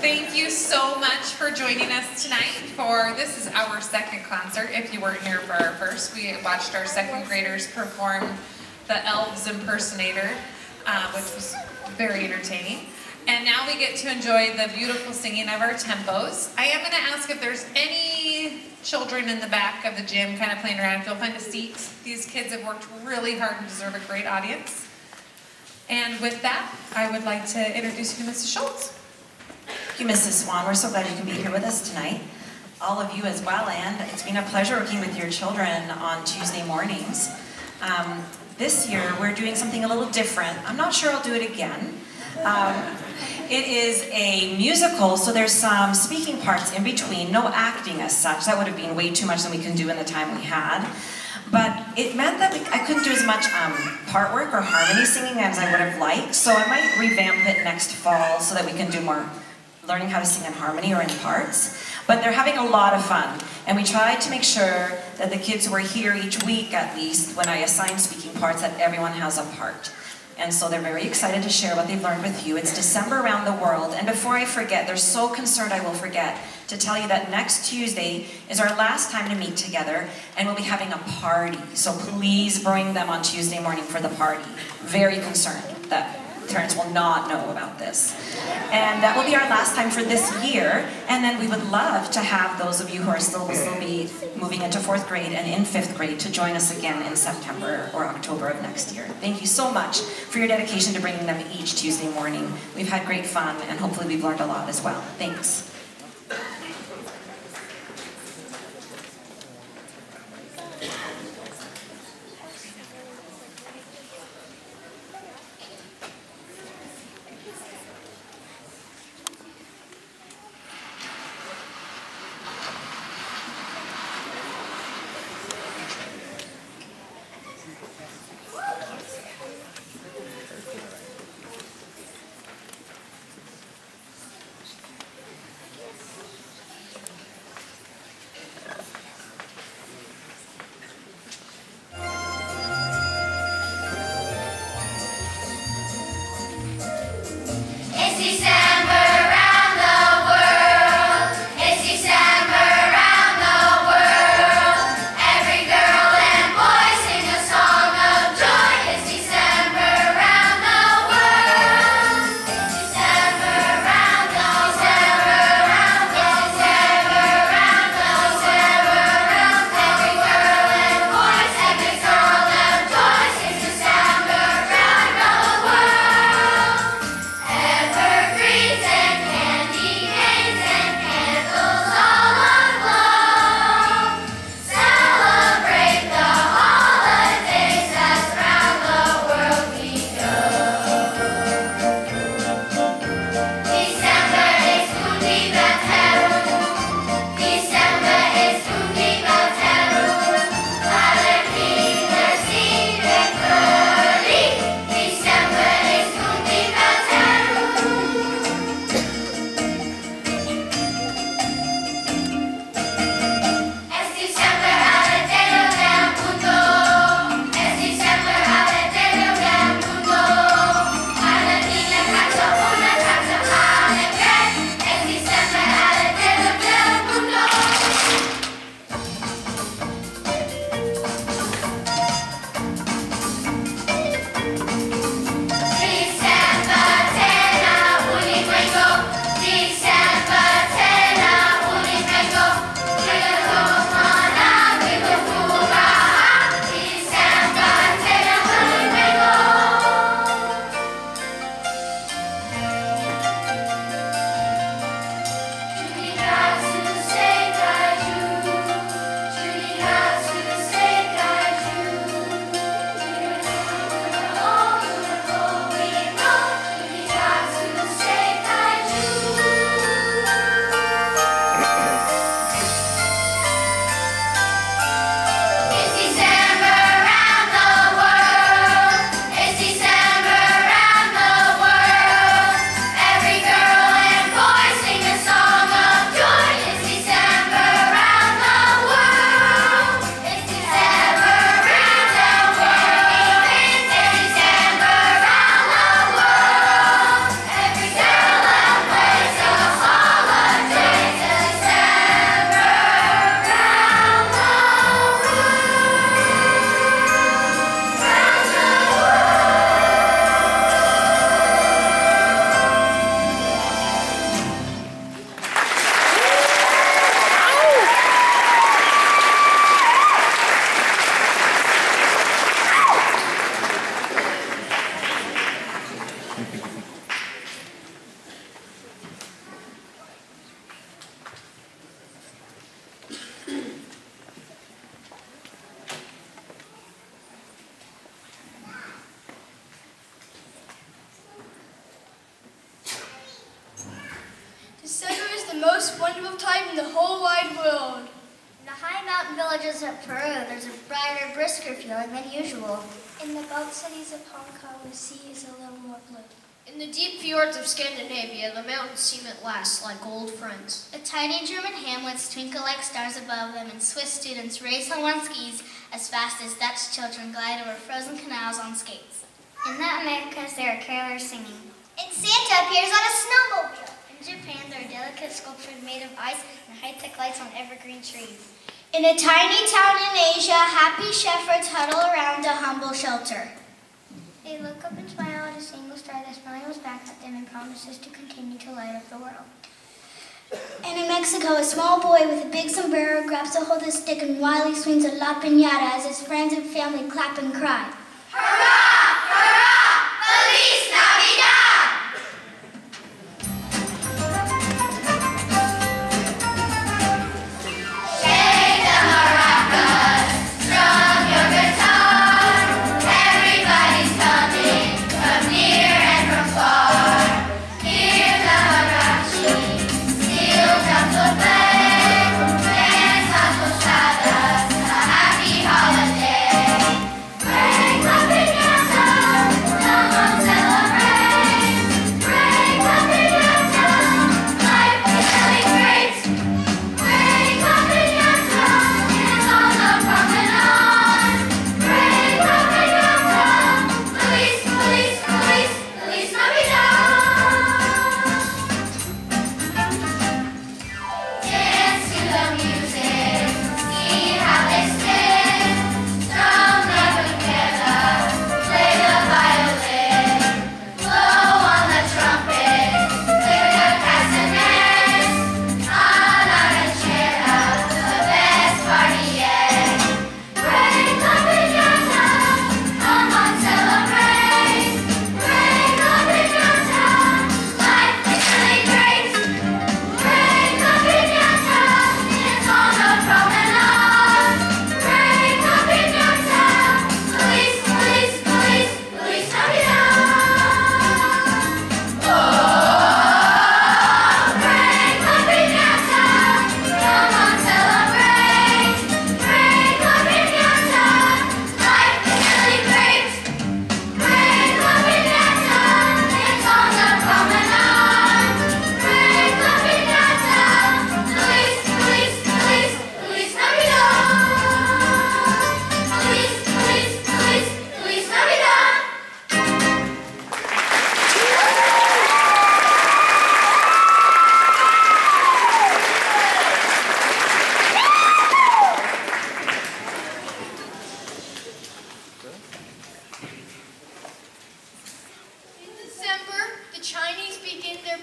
Thank you so much for joining us tonight for, this is our second concert. If you weren't here for our first, we watched our second graders perform the Elves Impersonator, which was very entertaining. And now we get to enjoy the beautiful singing of our tempos. I am gonna ask if there's any children in the back of the gym kind of playing around. If you'll find a seat. These kids have worked really hard and deserve a great audience. And with that, I would like to introduce you to Mrs. Schultz. Thank you, Mrs. Swan. We're so glad you can be here with us tonight. All of you as well, and it's been a pleasure working with your children on Tuesday mornings. This year, we're doing something a little different. I'm not sure I'll do it again. It is a musical, so there's some speaking parts in between, no acting as such. That would have been way too much than we can do in the time we had. But it meant that I couldn't do as much part work or harmony singing as I would have liked, so I might revamp it next fall so that we can do more learning how to sing in harmony or in parts. But they're having a lot of fun, and we tried to make sure that the kids who are here each week, at least, when I assign speaking parts, that everyone has a part. And so they're very excited to share what they've learned with you. It's December around the world, and before I forget, they're so concerned I will forget, to tell you that next Tuesday is our last time to meet together, and we'll be having a party. So please bring them on Tuesday morning for the party. Very concerned that parents will not know about this. And that will be our last time for this year, and then we would love to have those of you who are will still be moving into 4th grade and in 5th grade to join us again in September or October of next year. Thank you so much for your dedication to bringing them each Tuesday morning. We've had great fun, and hopefully we've learned a lot as well. Thanks. Evergreen. most wonderful time in the whole wide world. In the high mountain villages of Peru, there's a brighter, brisker feeling than usual. In the boat cities of Hong Kong, the sea is a little more blue. In the deep fjords of Scandinavia, the mountains seem at last like old friends. The tiny German hamlets twinkle like stars above them, and Swiss students race home on skis as fast as Dutch children glide over frozen canals on skates. In the Americas, there are carolers singing. And Santa appears on a snowmobile. In Japan, there are delicate sculptures made of ice and high-tech lights on evergreen trees. In a tiny town in Asia, happy shepherds huddle around a humble shelter. They look up and smile at a single star that smiles back at them and promises to continue to light up the world. And in Mexico, a small boy with a big sombrero grabs a hold of a stick and wildly swings a la piñata as his friends and family clap and cry. Hurrah! Hurrah! Feliz Navidad!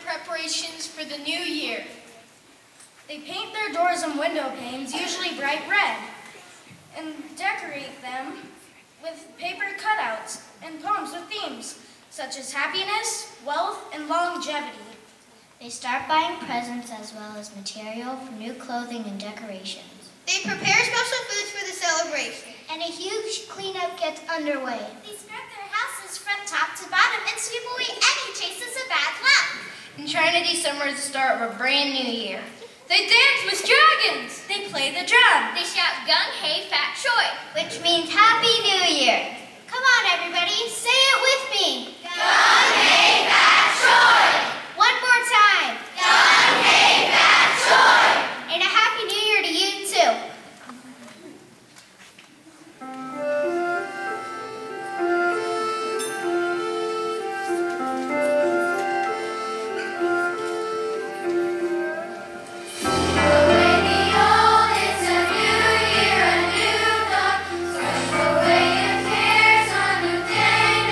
preparations for the new year. They paint their doors and window panes, usually bright red, and decorate them with paper cutouts and poems with themes such as happiness, wealth, and longevity. They start buying presents as well as material for new clothing and decorations. They prepare special foods for the celebration. And a huge cleanup gets underway. They scrub their houses from top to bottom and sweep away any traces of bad luck. And Trinity Summer is the start of a brand new year. They dance with dragons. They play the drum. They shout gung hey fat choy, which means Happy New Year. Come on, everybody, say it with me. Gung hey fat choy. One more time. Gung hey fat choy. And a Happy New Year to you too. Away your cares, a new day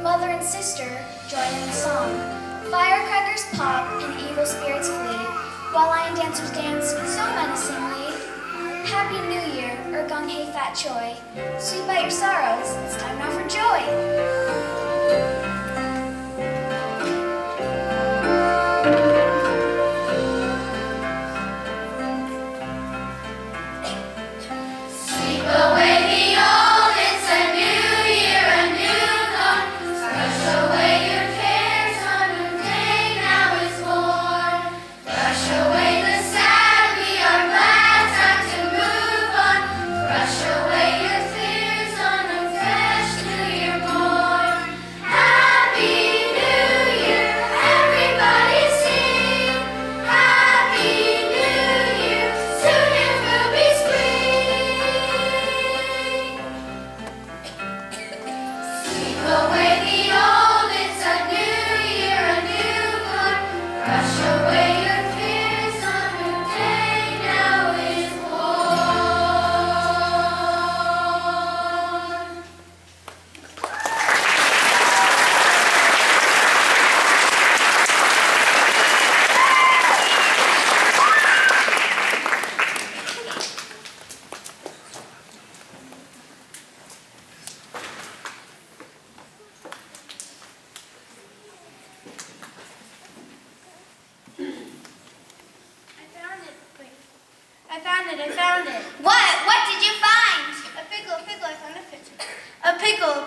mother and sister join in the song. Firecrackers pop and evil spirits flee, while lion dancers dance so menacingly. Happy New Year, Ergang Hey Fat Choi. Sweep out your sorrows, it's time now for joy. I found it. What did you find? A pickle, I found a pickle. A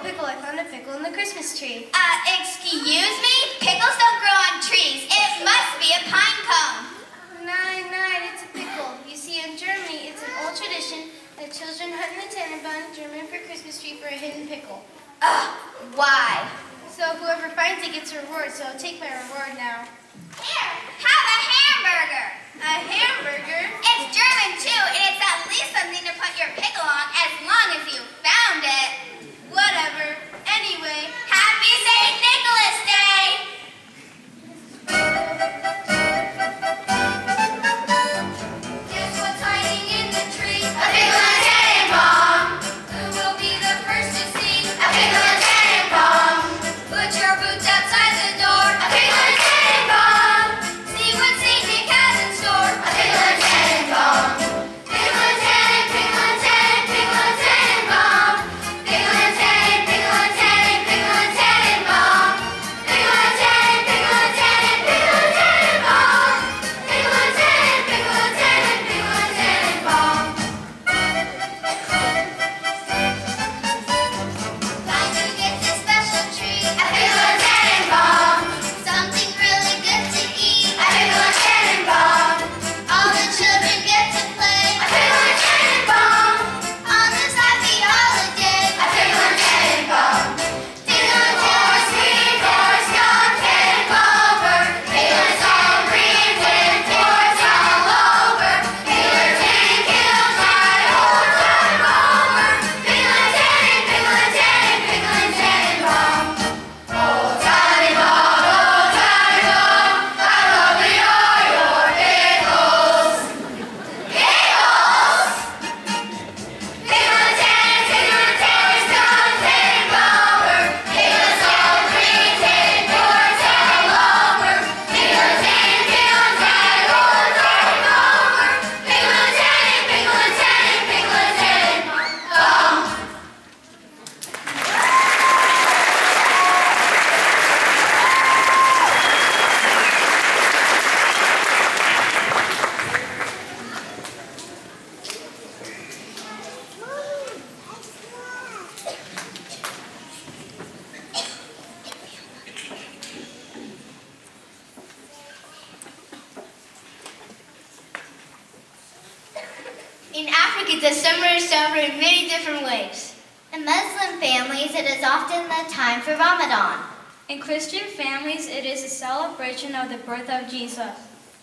pickle, I found a pickle in the Christmas tree. Excuse me? Pickles don't grow on trees. It must be a pine cone. Nine, it's a pickle. You see, in Germany, it's an old tradition that children hunt in the Tannenbaum, German for Christmas tree for a hidden pickle. Why? So whoever finds it gets a reward, so I'll take my reward now. Here, have a hamburger. A hamburger? It's German too, and it's at least something to put your pickle on as long as you found it. Whatever. Anyway, Happy St. Nicholas Day! Guess what's hiding in the tree? A pickle and Tannenbaum. Who will be the first to see? A pickle and Tannenbaum. Put your boots outside the door. A pickle and Tannenbaum. See what St. Nick has in store. A pickle and Tannenbaum. Pickle and Tannen, pickle and Tannen, pickle and Tannenbaum. Pickle and Tannen, pickle and Tannen, pickle and Tannenbaum. Pickle and Tannen, pickle and Tannen, pickle and Tannenbaum. Pickle and Tannen, pickle and Tannen, pickle and Tannenbaum. Find who gets a special treat. A pickle and Tannenbaum. Something really good to eat. A pickle and Tannenbaum. All the children get to play. A pickle and Tannenbaum. On this happy holiday. A pickle and Tannenbaum. Pickle and Tannenbaum, sweet horse, young Tannenbaum. Pickle and Tannenbaum, green tin, horse all over. Pickle and Tannen, kill try, old Tannenbaum. Pickle and Tannen, pickle and Tannen, pickle and Tannenbaum. Old Tannenbaum, how lovely are your pickles. Pickles! Pickle and Tannen, young Tannenbaum. Pickle and all green tin, horse all over. Pickle and Tannen, kill try, old Tannenbaum. Pickle and Tannen, pickle and Tannen, pickle and Tannenbaum. In Africa, December is celebrated in many different ways. In Muslim families, it is often the time for Ramadan. In Christian families, it is a celebration of the birth of Jesus.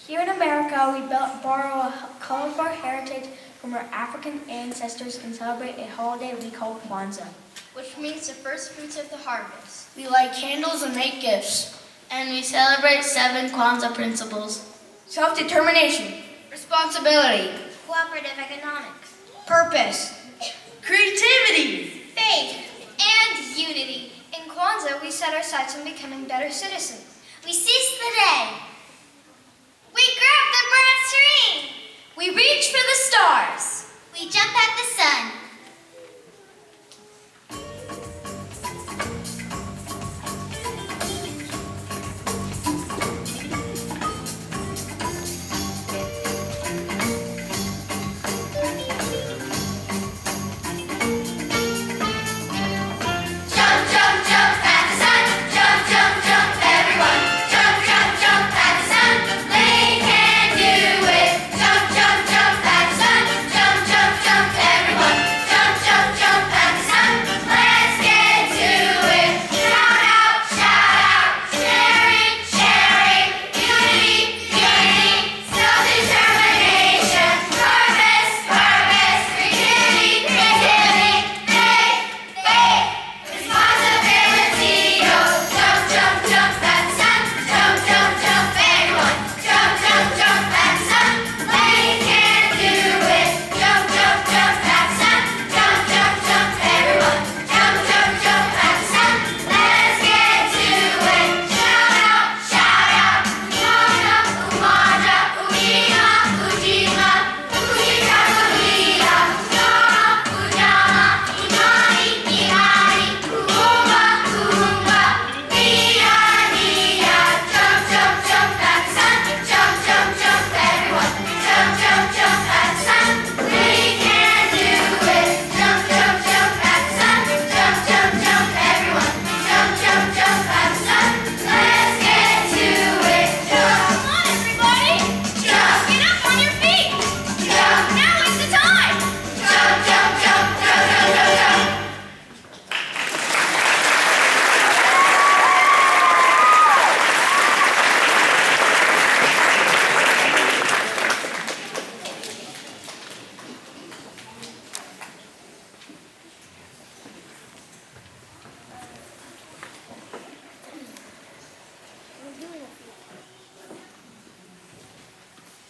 Here in America, we borrow a colorful heritage from our African ancestors and celebrate a holiday we call Kwanzaa, which means the first fruits of the harvest. We light candles and make gifts. And we celebrate 7 Kwanzaa principles. Self-determination, Responsibility, Cooperative economics, purpose, creativity, faith, and unity. In Kwanzaa, we set our sights on becoming better citizens. We seize the day. We grab the brass ring. We reach for the stars. We jump at the sun.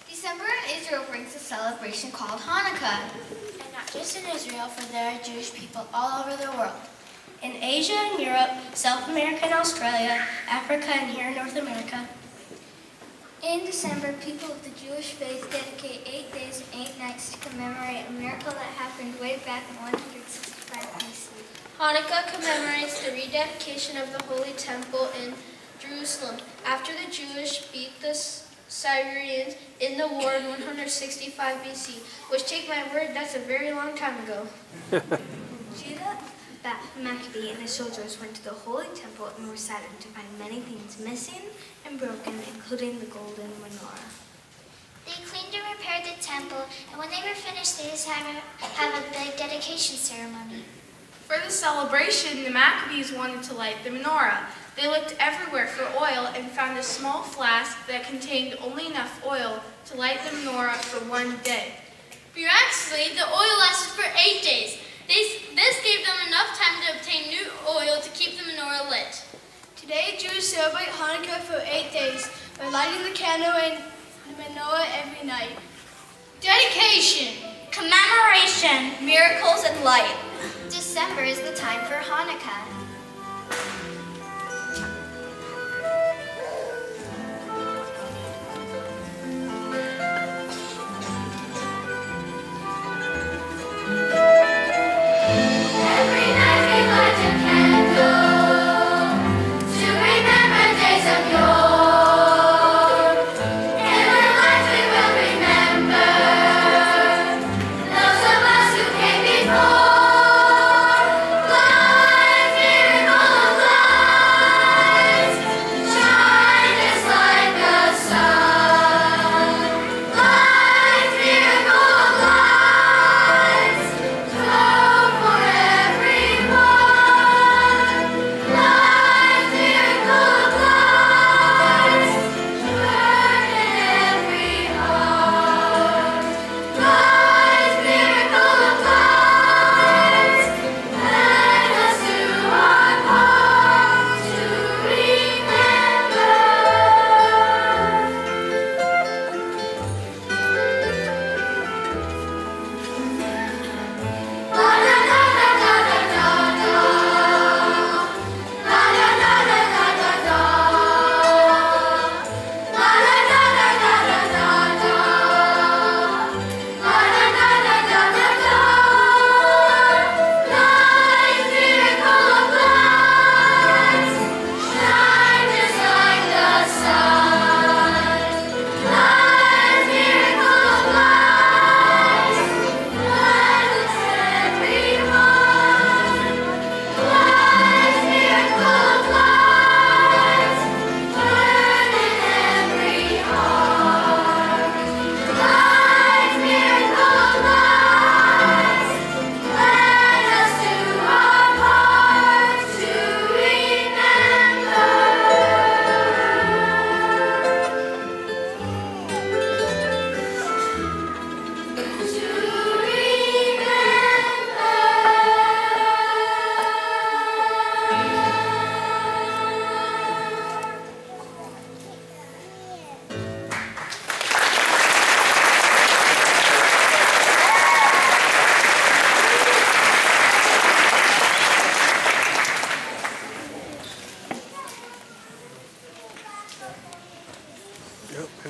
December in Israel brings a celebration called Hanukkah. And not just in Israel, for there are Jewish people all over the world. In Asia and Europe, South America and Australia, Africa and here in North America. In December, people of the Jewish faith dedicate 8 days and 8 nights to commemorate a miracle that happened way back in 165 BC. Hanukkah commemorates the rededication of the Holy Temple in Jerusalem after the Jewish beat the Syrians in the war in 165 BC, which, take my word, that's a very long time ago. Judah Maccabee and his soldiers went to the Holy Temple and were saddened to find many things missing and broken, including the golden menorah. They cleaned and repaired the temple, and when they were finished, they decided to have a big dedication ceremony. For the celebration, the Maccabees wanted to light the menorah. They looked everywhere for oil and found a small flask that contained only enough oil to light the menorah for one day. Miraculously, the oil lasted for 8 days. This gave them enough time to obtain new oil to keep the menorah lit. Today, Jews celebrate Hanukkah for 8 days by lighting the candle and the menorah every night. Dedication, Commemoration, miracles, and light. December is the time for Hanukkah. Those of us who came before, life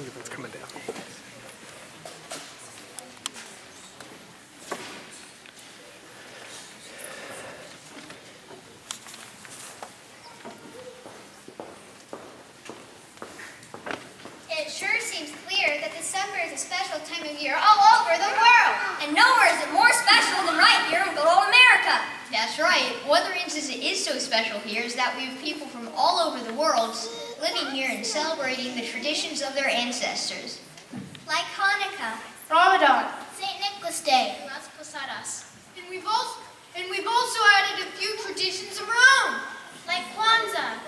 It's coming down. It sure seems clear that December is a special time of year all over the world. And nowhere is it more special than right here in good old America. That's right. One of the reasons it is so special here is that we have people from all over the world living here and celebrating the traditions of their ancestors. Like Hanukkah, Ramadan. St. Nicholas Day, Las Posadas. And we've also added a few traditions of our own. like Kwanzaa,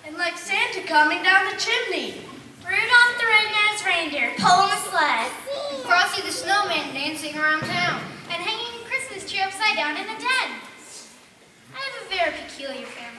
And like Santa coming down the chimney. Rudolph the red-nosed reindeer pulling a sled. Frosty the Snowman dancing around town, And hanging a Christmas tree upside down in a den. I have a very peculiar family.